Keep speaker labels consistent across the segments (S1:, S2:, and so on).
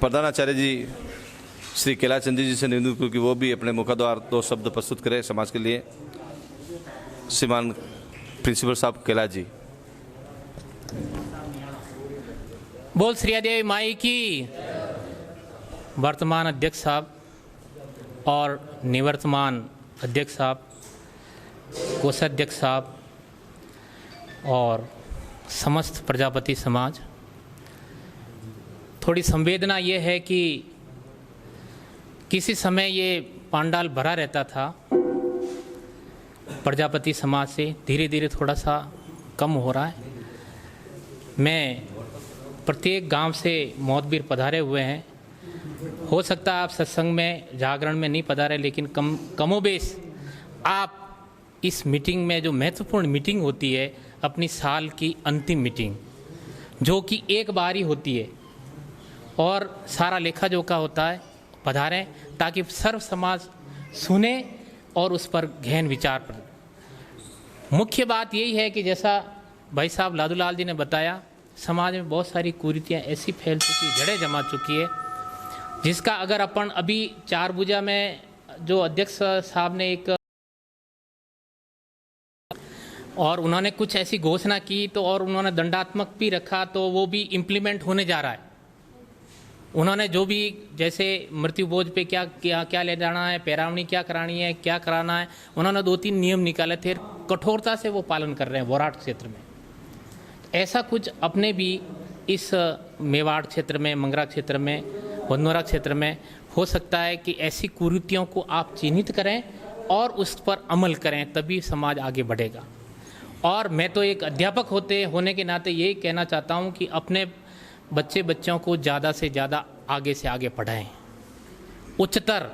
S1: प्रधानाचार्य जी श्री कैलाश चंद्र जी से निवेदन करूँ कि वो भी अपने मुखद्वार 2 शब्द प्रस्तुत करें समाज के लिए। श्रीमान प्रिंसिपल साहब कैलाश जी।
S2: बोल श्री देवी माई की। वर्तमान अध्यक्ष साहब और निवर्तमान अध्यक्ष साहब, कोषाध्यक्ष साहब और समस्त प्रजापति समाज, थोड़ी संवेदना ये है कि किसी समय ये पांडाल भरा रहता था, प्रजापति समाज से धीरे धीरे थोड़ा सा कम हो रहा है। मैं प्रत्येक गांव से मोहतबीर पधारे हुए हैं। हो सकता है आप सत्संग में जागरण में नहीं पधारे, लेकिन कमोबेश आप इस मीटिंग में, जो महत्वपूर्ण मीटिंग होती है अपनी साल की अंतिम मीटिंग, जो कि एक बार ही होती है और सारा लेखा जोखा होता है, पधारें ताकि सर्व समाज सुने और उस पर गहन विचार करें। मुख्य बात यही है कि जैसा भाई साहब लादूलाल जी ने बताया, समाज में बहुत सारी कुरीतियाँ ऐसी फैल चुकी, जड़ें जमा चुकी है, जिसका अगर अपन अभी 4 भुजा में जो अध्यक्ष साहब ने एक और उन्होंने कुछ ऐसी घोषणा की तो और उन्होंने दंडात्मक भी रखा, तो वो भी इम्प्लीमेंट होने जा रहा है। उन्होंने जो भी जैसे मृत्यु बोझ पे क्या ले जाना है, पैरावनी क्या करानी है, क्या कराना है, उन्होंने 2-3 नियम निकाले थे, कठोरता से वो पालन कर रहे हैं वोराट क्षेत्र में। ऐसा कुछ अपने भी इस मेवाड़ क्षेत्र में, मंगरा क्षेत्र में, बंदोरा क्षेत्र में हो सकता है कि ऐसी कुरीतियों को आप चिन्हित करें और उस पर अमल करें, तभी समाज आगे बढ़ेगा। और मैं तो एक अध्यापक होने के नाते यही कहना चाहता हूँ कि अपने बच्चों को ज़्यादा से आगे पढ़ाएं, उच्चतर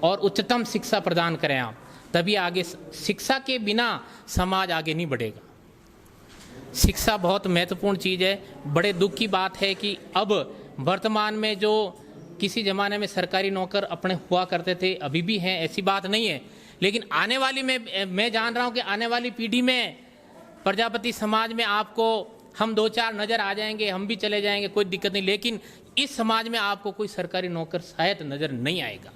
S2: और उच्चतम शिक्षा प्रदान करें आप, तभी आगे। शिक्षा के बिना समाज आगे नहीं बढ़ेगा। शिक्षा बहुत महत्वपूर्ण चीज़ है। बड़े दुख की बात है कि अब वर्तमान में जो किसी ज़माने में सरकारी नौकर अपने हुआ करते थे, अभी भी हैं, ऐसी बात नहीं है, लेकिन आने वाली मैं जान रहा हूँ कि आने वाली पीढ़ी में प्रजापति समाज में आपको हम 2-4 नज़र आ जाएंगे, हम भी चले जाएंगे, कोई दिक्कत नहीं, लेकिन इस समाज में आपको कोई सरकारी नौकर शायद नज़र नहीं आएगा।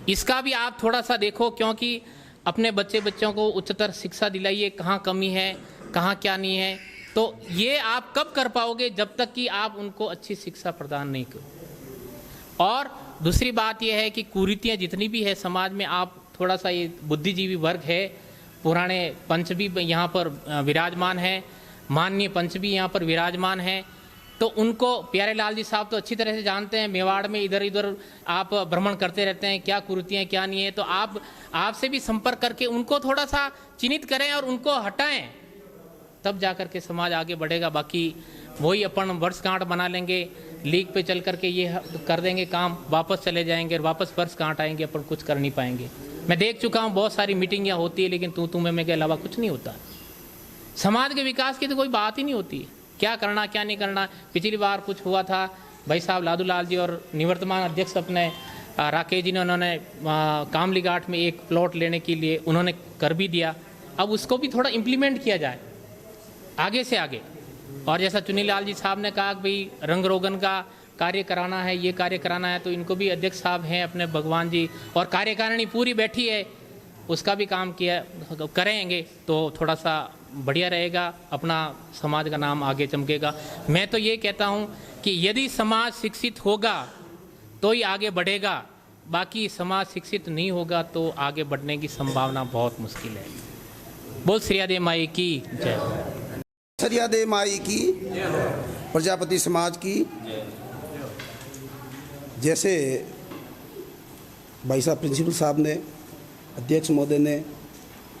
S2: इसका भी आप थोड़ा सा देखो, क्योंकि अपने बच्चों को उच्चतर शिक्षा दिलाइए, कहाँ कमी है, कहाँ क्या नहीं है। तो ये आप कब कर पाओगे, जब तक कि आप उनको अच्छी शिक्षा प्रदान नहीं करो। और दूसरी बात यह है कि कुरीतियाँ जितनी भी है समाज में, आप थोड़ा सा, ये बुद्धिजीवी वर्ग है, पुराने पंच भी यहाँ पर विराजमान है, माननीय पंच भी यहाँ पर विराजमान हैं, तो उनको प्यारे लाल जी साहब तो अच्छी तरह से जानते हैं। मेवाड़ में इधर उधर आप भ्रमण करते रहते हैं, क्या कुरीतियाँ क्या नहीं है, तो आपसे भी संपर्क करके उनको थोड़ा सा चिन्हित करें और उनको हटाएं, तब जा कर के समाज आगे बढ़ेगा। बाकी वही अपन वर्षगांठ बना लेंगे, लीग पे चल करके ये कर देंगे काम, वापस चले जाएंगे और वापस वर्षगांठ आएंगे, अपन कुछ कर नहीं पाएंगे। मैं देख चुका हूँ बहुत सारी मीटिंग यहाँ होती है, लेकिन तू मैं के अलावा कुछ नहीं होता। समाज के विकास की तो कोई बात ही नहीं होती है, क्या करना क्या नहीं करना। पिछली बार कुछ हुआ था, भाई साहब लादूलाल जी और निवर्तमान अध्यक्ष अपने राकेश जी ने, उन्होंने कामली घाट में एक प्लॉट लेने के लिए उन्होंने कर भी दिया। अब उसको भी थोड़ा इम्प्लीमेंट किया जाए आगे से आगे। और जैसा चुनीलाल जी साहब ने कहा कि भाई रंग रोगन का कार्य कराना है, ये कार्य कराना है, तो इनको भी अध्यक्ष साहब हैं अपने भगवान जी, और कार्यकारिणी पूरी बैठी है, उसका भी काम किया करेंगे तो थोड़ा सा बढ़िया रहेगा, अपना समाज का नाम आगे चमकेगा। मैं तो ये कहता हूँ कि यदि समाज शिक्षित होगा तो ही आगे बढ़ेगा, बाकी समाज शिक्षित नहीं होगा तो आगे बढ़ने की संभावना बहुत मुश्किल है। बोल श्रीयादेव माई की जय।
S3: श्रीयादेव माई की, प्रजापति समाज की। जैसे भाई साहब प्रिंसिपल साहब ने, अध्यक्ष महोदय ने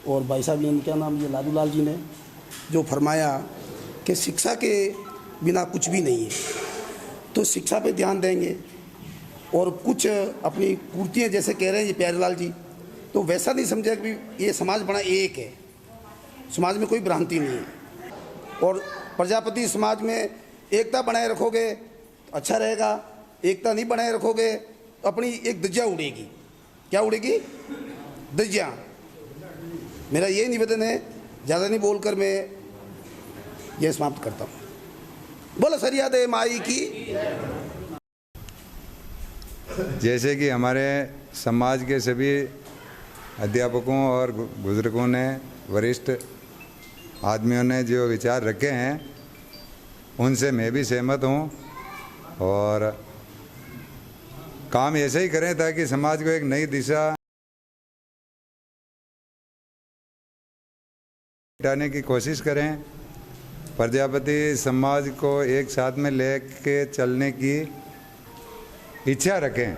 S3: और भाई साहब ने, क्या नाम, ये लादूलाल जी ने जो फरमाया कि शिक्षा के बिना कुछ भी नहीं है, तो शिक्षा पे ध्यान देंगे। और कुछ अपनी कुर्तियाँ जैसे कह रहे हैं ये प्यारेलाल जी, तो वैसा नहीं समझा कि ये समाज बड़ा एक है, समाज में कोई भ्रांति नहीं है। और प्रजापति समाज में एकता बनाए रखोगे तो अच्छा रहेगा, एकता नहीं बनाए रखोगे तो अपनी एक ध्वजा उड़ेगी। क्या उड़ेगी? ध्वजा। मेरा ये निवेदन है, ज़्यादा नहीं बोलकर मैं यह समाप्त करता हूँ। बोलो श्रीयादेव माई की।
S4: जैसे कि हमारे समाज के सभी अध्यापकों और बुजुर्गों ने, वरिष्ठ आदमियों ने जो विचार रखे हैं उनसे मैं भी सहमत हूँ और काम ऐसे ही करें ताकि समाज को एक नई दिशा हटाने की कोशिश करें। प्रजापति समाज को एक साथ में लेके चलने की इच्छा रखें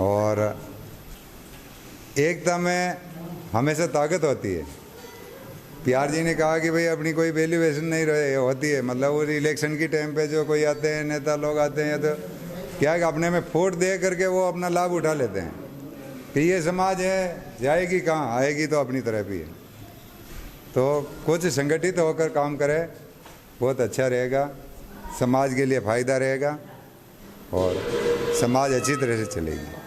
S4: और एकता में हमेशा ताकत होती है। प्यार जी ने कहा कि भाई अपनी कोई वैल्यूएशन नहीं रहे होती है, मतलब वो इलेक्शन की टाइम पे जो कोई आते हैं, नेता लोग आते हैं, तो क्या है कि अपने में फूट दे करके वो अपना लाभ उठा लेते हैं कि ये समाज है, जाएगी कहाँ, आएगी तो अपनी तरफ ही है। तो कुछ संगठित होकर काम करें, बहुत अच्छा रहेगा, समाज के लिए फ़ायदा रहेगा और समाज अच्छी तरह से चलेगी।